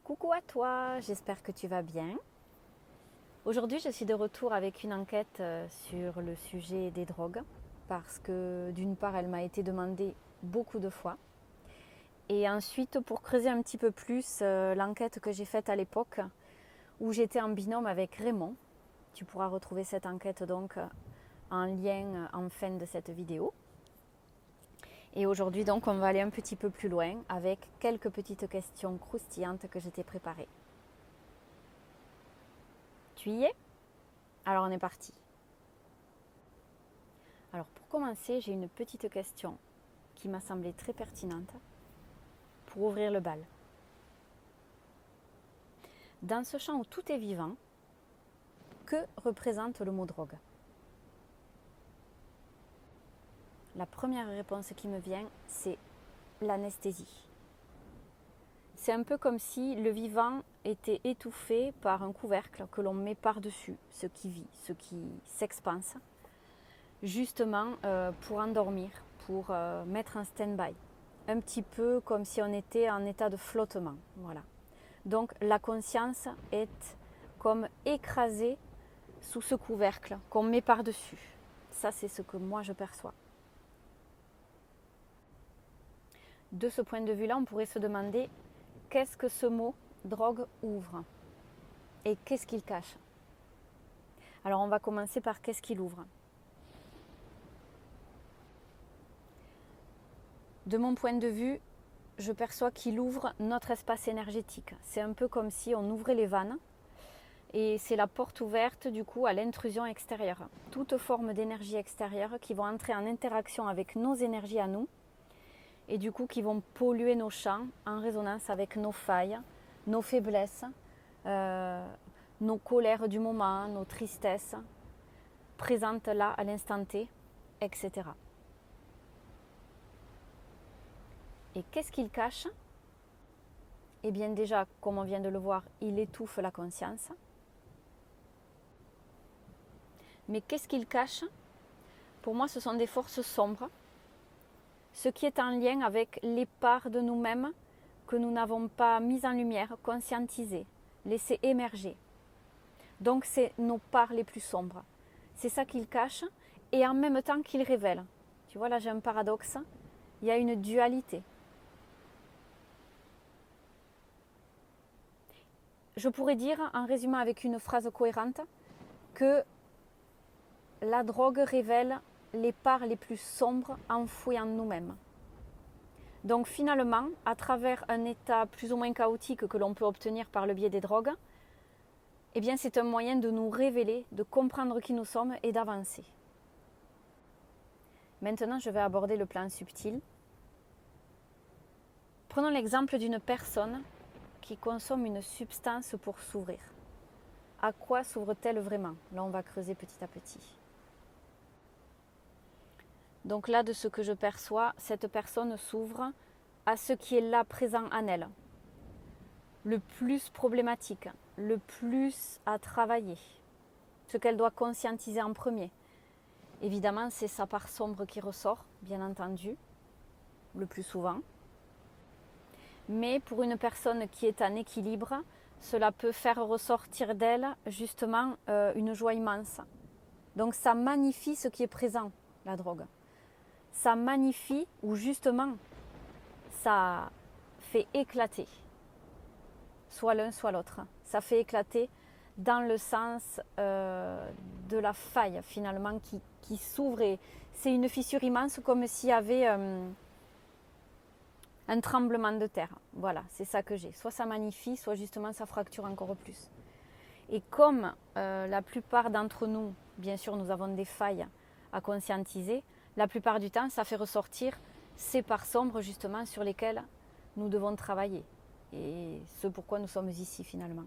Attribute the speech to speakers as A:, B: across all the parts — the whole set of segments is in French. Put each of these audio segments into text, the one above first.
A: Coucou à toi, j'espère que tu vas bien. Aujourd'hui, je suis de retour avec une enquête sur le sujet des drogues parce que d'une part, elle m'a été demandée beaucoup de fois et ensuite pour creuser un petit peu plus l'enquête que j'ai faite à l'époque où j'étais en binôme avec Raymond. Tu pourras retrouver cette enquête donc en lien en fin de cette vidéo. Et aujourd'hui donc, on va aller un petit peu plus loin avec quelques petites questions croustillantes que je t'ai préparées. Tu y es ? Alors on est parti. Alors pour commencer, j'ai une petite question qui m'a semblé très pertinente pour ouvrir le bal. Dans ce champ où tout est vivant, que représente le mot drogue ? La première réponse qui me vient, c'est l'anesthésie. C'est un peu comme si le vivant était étouffé par un couvercle que l'on met par-dessus ce qui vit, ce qui s'expanse, justement pour endormir, pour mettre en stand-by. Un petit peu comme si on était en état de flottement. Voilà. Donc la conscience est comme écrasée sous ce couvercle qu'on met par-dessus. Ça, c'est ce que moi je perçois. De ce point de vue-là, on pourrait se demander qu'est-ce que ce mot drogue ouvre et qu'est-ce qu'il cache. Alors on va commencer par qu'est-ce qu'il ouvre. De mon point de vue, je perçois qu'il ouvre notre espace énergétique. C'est un peu comme si on ouvrait les vannes et c'est la porte ouverte du coup à l'intrusion extérieure. Toute forme d'énergie extérieure qui vont entrer en interaction avec nos énergies à nous et du coup qui vont polluer nos champs en résonance avec nos failles, nos faiblesses, nos colères du moment, nos tristesses, présentes là à l'instant T, etc. Et qu'est-ce qu'il cache ? Eh bien déjà, comme on vient de le voir, il étouffe la conscience. Mais qu'est-ce qu'il cache ? Pour moi, ce sont des forces sombres, ce qui est en lien avec les parts de nous-mêmes que nous n'avons pas mises en lumière, conscientisées, laissées émerger. Donc c'est nos parts les plus sombres. C'est ça qu'il cache et en même temps qu'il révèle. Tu vois, là j'ai un paradoxe, il y a une dualité. Je pourrais dire, en résumant avec une phrase cohérente, que la drogue révèle les parts les plus sombres enfouies en nous-mêmes. Donc finalement, à travers un état plus ou moins chaotique que l'on peut obtenir par le biais des drogues, eh bien c'est un moyen de nous révéler, de comprendre qui nous sommes et d'avancer. Maintenant, je vais aborder le plan subtil. Prenons l'exemple d'une personne qui consomme une substance pour s'ouvrir. À quoi s'ouvre-t-elle vraiment ? Là, on va creuser petit à petit. Donc là, de ce que je perçois, cette personne s'ouvre à ce qui est là présent en elle. Le plus problématique, le plus à travailler. Ce qu'elle doit conscientiser en premier. Évidemment, c'est sa part sombre qui ressort, bien entendu, le plus souvent. Mais pour une personne qui est en équilibre, cela peut faire ressortir d'elle justement une joie immense. Donc ça magnifie ce qui est présent, la drogue. Ça magnifie ou justement ça fait éclater soit l'un soit l'autre. Ça fait éclater dans le sens de la faille finalement qui s'ouvre et c'est une fissure immense comme s'il y avait un tremblement de terre. Voilà, c'est ça que j'ai. Soit ça magnifie, soit justement ça fracture encore plus. Et comme la plupart d'entre nous, bien sûr, nous avons des failles à conscientiser, la plupart du temps, ça fait ressortir ces parts sombres justement sur lesquelles nous devons travailler. Et ce pourquoi nous sommes ici finalement.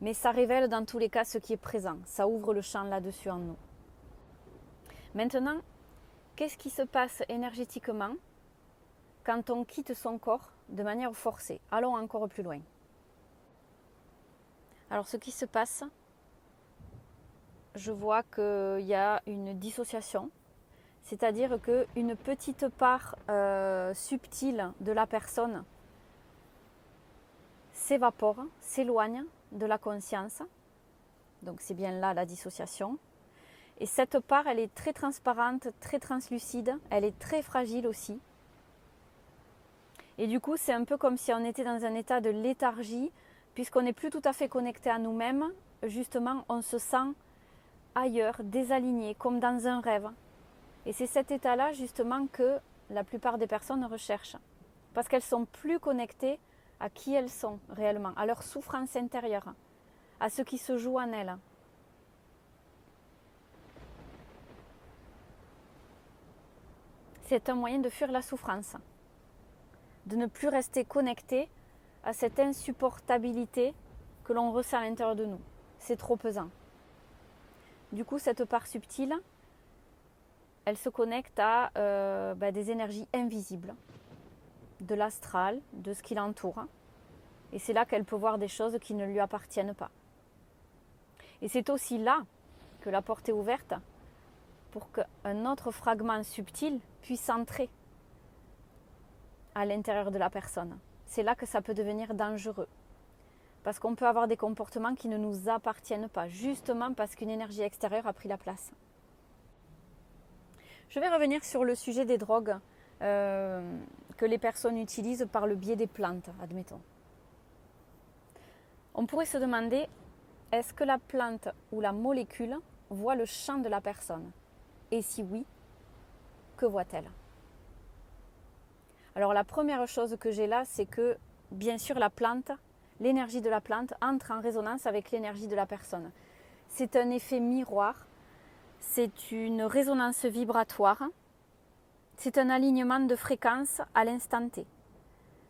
A: Mais ça révèle dans tous les cas ce qui est présent. Ça ouvre le champ là-dessus en nous. Maintenant, qu'est-ce qui se passe énergétiquement quand on quitte son corps de manière forcée? Allons encore plus loin. Alors ce qui se passe, je vois qu'il y a une dissociation, c'est-à-dire qu'une petite part subtile de la personne s'évapore, s'éloigne de la conscience. Donc c'est bien là la dissociation. Et cette part, elle est très transparente, très translucide, elle est très fragile aussi. Et du coup, c'est un peu comme si on était dans un état de léthargie, puisqu'on n'est plus tout à fait connecté à nous-mêmes. Justement, on se sent ailleurs, désaligné, comme dans un rêve. Et c'est cet état-là, justement, que la plupart des personnes recherchent. Parce qu'elles sont plus connectées à qui elles sont réellement, à leur souffrance intérieure, à ce qui se joue en elles. C'est un moyen de fuir la souffrance, de ne plus rester connecté à cette insupportabilité que l'on ressent à l'intérieur de nous. C'est trop pesant. Du coup, cette part subtile, elle se connecte à des énergies invisibles, de l'astral, de ce qui l'entoure. Et c'est là qu'elle peut voir des choses qui ne lui appartiennent pas. Et c'est aussi là que la porte est ouverte pour qu'un autre fragment subtil puisse entrer à l'intérieur de la personne. C'est là que ça peut devenir dangereux. Parce qu'on peut avoir des comportements qui ne nous appartiennent pas, justement parce qu'une énergie extérieure a pris la place. Je vais revenir sur le sujet des drogues que les personnes utilisent par le biais des plantes, admettons. On pourrait se demander, est-ce que la plante ou la molécule voit le champ de la personne? Et si oui, que voit-elle? Alors la première chose que j'ai là, c'est que bien sûr la plante, l'énergie de la plante entre en résonance avec l'énergie de la personne. C'est un effet miroir, c'est une résonance vibratoire, c'est un alignement de fréquences à l'instant T.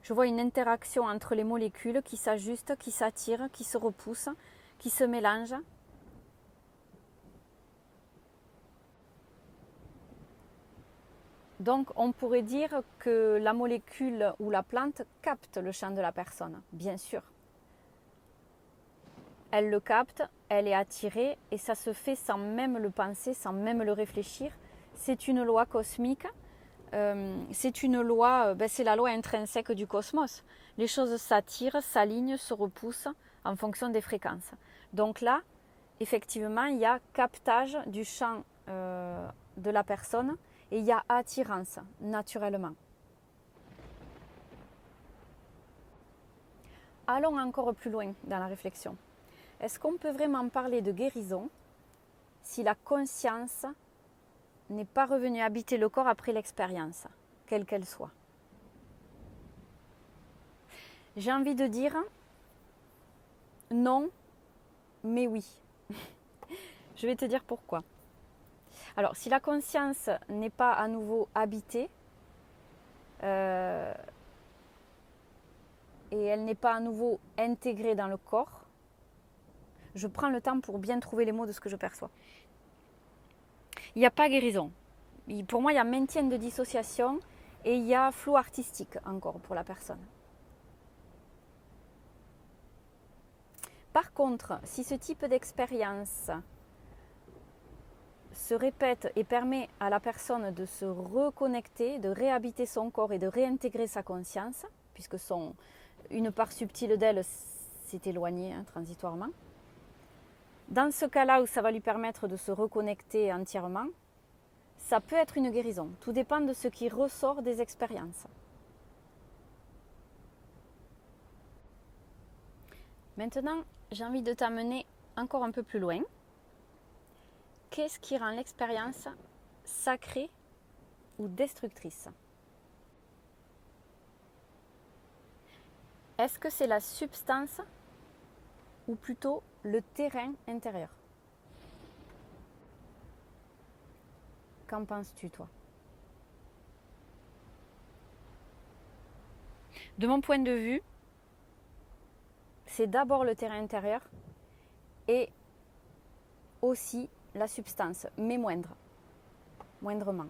A: Je vois une interaction entre les molécules qui s'ajustent, qui s'attirent, qui se repoussent, qui se mélangent. Donc on pourrait dire que la molécule ou la plante capte le champ de la personne, bien sûr. Elle le capte, elle est attirée et ça se fait sans même le penser, sans même le réfléchir. C'est une loi cosmique, c'est une loi, c'est la loi intrinsèque du cosmos. Les choses s'attirent, s'alignent, se repoussent en fonction des fréquences. Donc là, effectivement, il y a captage du champ de la personne et il y a attirance, naturellement. Allons encore plus loin dans la réflexion. Est-ce qu'on peut vraiment parler de guérison si la conscience n'est pas revenue habiter le corps après l'expérience, quelle qu'elle soit? J'ai envie de dire non, mais oui. Je vais te dire pourquoi. Alors, si la conscience n'est pas à nouveau habitée, et elle n'est pas à nouveau intégrée dans le corps, je prends le temps pour bien trouver les mots de ce que je perçois. Il n'y a pas guérison. Pour moi, il y a maintien de dissociation et il y a flou artistique encore pour la personne. Par contre, si ce type d'expérience se répète et permet à la personne de se reconnecter, de réhabiter son corps et de réintégrer sa conscience, puisque une part subtile d'elle s'est éloignée transitoirement, dans ce cas-là où ça va lui permettre de se reconnecter entièrement, ça peut être une guérison. Tout dépend de ce qui ressort des expériences. Maintenant, j'ai envie de t'amener encore un peu plus loin. Qu'est-ce qui rend l'expérience sacrée ou destructrice? Est-ce que c'est la substance ou plutôt le terrain intérieur? Qu'en penses-tu, toi? De mon point de vue, c'est d'abord le terrain intérieur et aussi la substance, mais moindrement,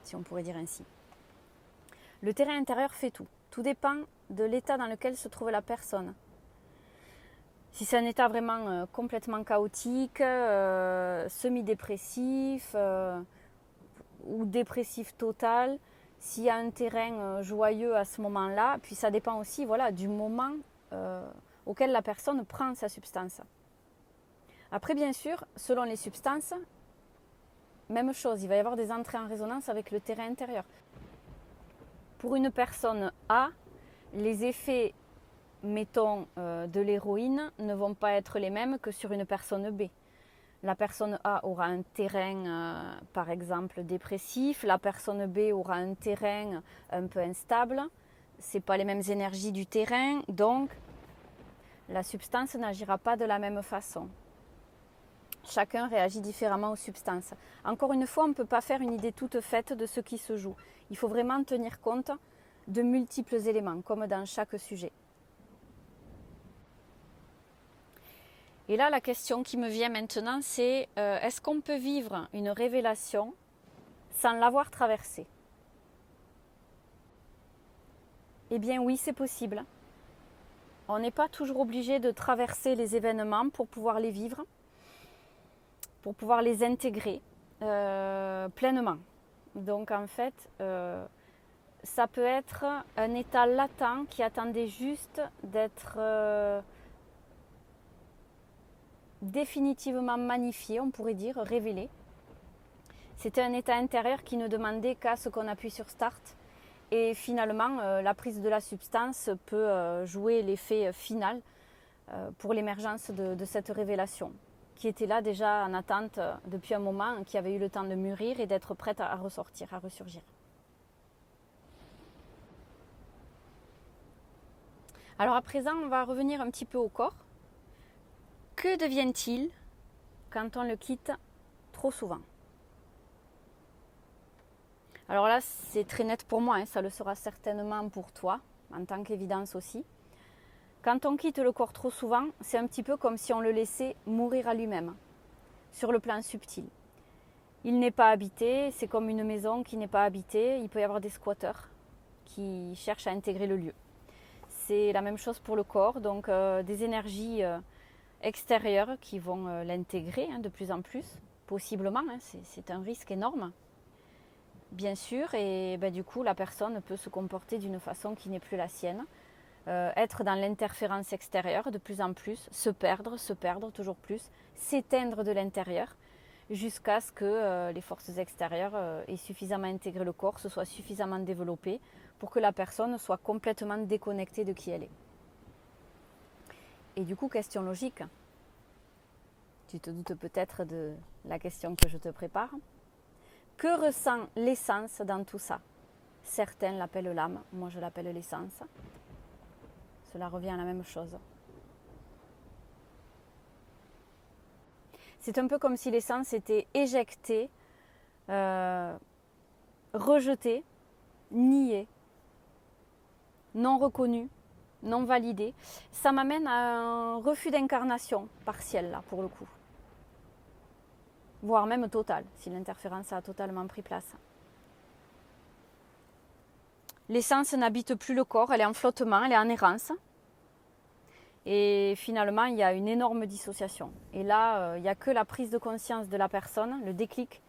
A: si on pourrait dire ainsi. Le terrain intérieur fait tout. Tout dépend de l'état dans lequel se trouve la personne. Si c'est un état vraiment complètement chaotique, semi-dépressif ou dépressif total, s'il y a un terrain joyeux à ce moment-là, puis ça dépend aussi du moment auquel la personne prend sa substance. Après, bien sûr, selon les substances, même chose, il va y avoir des entrées en résonance avec le terrain intérieur. Pour une personne A, les effets, mettons, de l'héroïne ne vont pas être les mêmes que sur une personne B. La personne A aura un terrain, par exemple, dépressif. La personne B aura un terrain un peu instable. Ce n'est pas les mêmes énergies du terrain, donc la substance n'agira pas de la même façon. Chacun réagit différemment aux substances. Encore une fois, on ne peut pas faire une idée toute faite de ce qui se joue. Il faut vraiment tenir compte de multiples éléments, comme dans chaque sujet. Et là, la question qui me vient maintenant, c'est est-ce qu'on peut vivre une révélation sans l'avoir traversée? Eh bien oui, c'est possible. On n'est pas toujours obligé de traverser les événements pour pouvoir les vivre, pour pouvoir les intégrer pleinement. Donc en fait, ça peut être un état latent qui attendait juste d'être définitivement magnifié, on pourrait dire, révélé. C'était un état intérieur qui ne demandait qu'à ce qu'on appuie sur Start. Et finalement, la prise de la substance peut jouer l'effet final pour l'émergence de cette révélation, qui était là déjà en attente depuis un moment, qui avait eu le temps de mûrir et d'être prête à ressortir, à ressurgir. Alors à présent, on va revenir un petit peu au corps. Que devient-il quand on le quitte trop souvent? Alors là, c'est très net pour moi, ça le sera certainement pour toi, en tant qu'évidence aussi. Quand on quitte le corps trop souvent, c'est un petit peu comme si on le laissait mourir à lui-même, sur le plan subtil. Il n'est pas habité, c'est comme une maison qui n'est pas habitée, il peut y avoir des squatteurs qui cherchent à intégrer le lieu. C'est la même chose pour le corps, donc des énergies extérieures qui vont l'intégrer de plus en plus, possiblement, c'est un risque énorme, bien sûr, et du coup la personne peut se comporter d'une façon qui n'est plus la sienne, être dans l'interférence extérieure de plus en plus, se perdre toujours plus, s'éteindre de l'intérieur, jusqu'à ce que les forces extérieures aient suffisamment intégré le corps, se soient suffisamment développées pour que la personne soit complètement déconnectée de qui elle est. Et du coup, question logique, tu te doutes peut-être de la question que je te prépare. Que ressent l'essence dans tout ça? Certains l'appellent l'âme, moi je l'appelle l'essence. Cela revient à la même chose. C'est un peu comme si l'essence était éjectée, rejetée, niée, non reconnue, non validée. Ça m'amène à un refus d'incarnation partiel, là, pour le coup. Voire même total, si l'interférence a totalement pris place. L'essence n'habite plus le corps, elle est en flottement, elle est en errance. Et finalement, il y a une énorme dissociation. Et là, il n'y a que la prise de conscience de la personne, le déclic,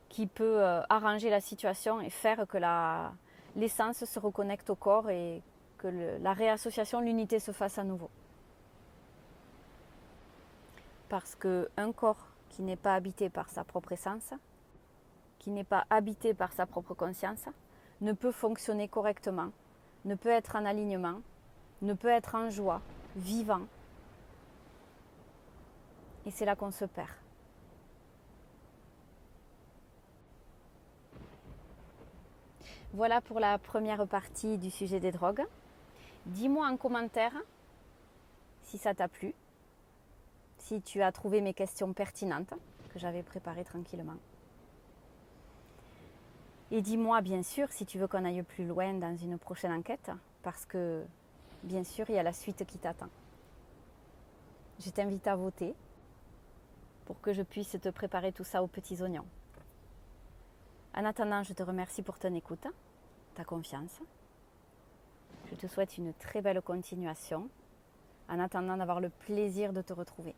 A: qui peut arranger la situation et faire que l'essence se reconnecte au corps et que la réassociation, l'unité se fasse à nouveau. Parce qu'un corps qui n'est pas habité par sa propre essence, qui n'est pas habité par sa propre conscience, ne peut fonctionner correctement, ne peut être en alignement, ne peut être en joie, vivant. Et c'est là qu'on se perd. Voilà pour la première partie du sujet des drogues. Dis-moi en commentaire si ça t'a plu, si tu as trouvé mes questions pertinentes que j'avais préparées tranquillement. Et dis-moi bien sûr si tu veux qu'on aille plus loin dans une prochaine enquête, parce que bien sûr il y a la suite qui t'attend. Je t'invite à voter pour que je puisse te préparer tout ça aux petits oignons. En attendant, je te remercie pour ton écoute, ta confiance. Je te souhaite une très belle continuation en attendant d'avoir le plaisir de te retrouver.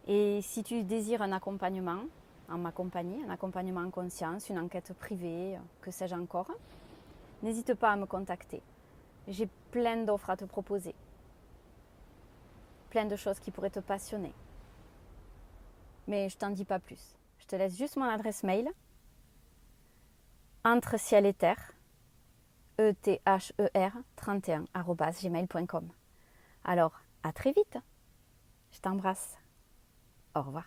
A: Et si tu désires un accompagnement en ma compagnie, un accompagnement en conscience, une enquête privée, que sais-je encore, n'hésite pas à me contacter. J'ai plein d'offres à te proposer. plein de choses qui pourraient te passionner. Mais je t'en dis pas plus. Je te laisse juste mon adresse mail. Entre ciel et terre, ether31@gmail.com. Alors, à très vite. Je t'embrasse. Au revoir.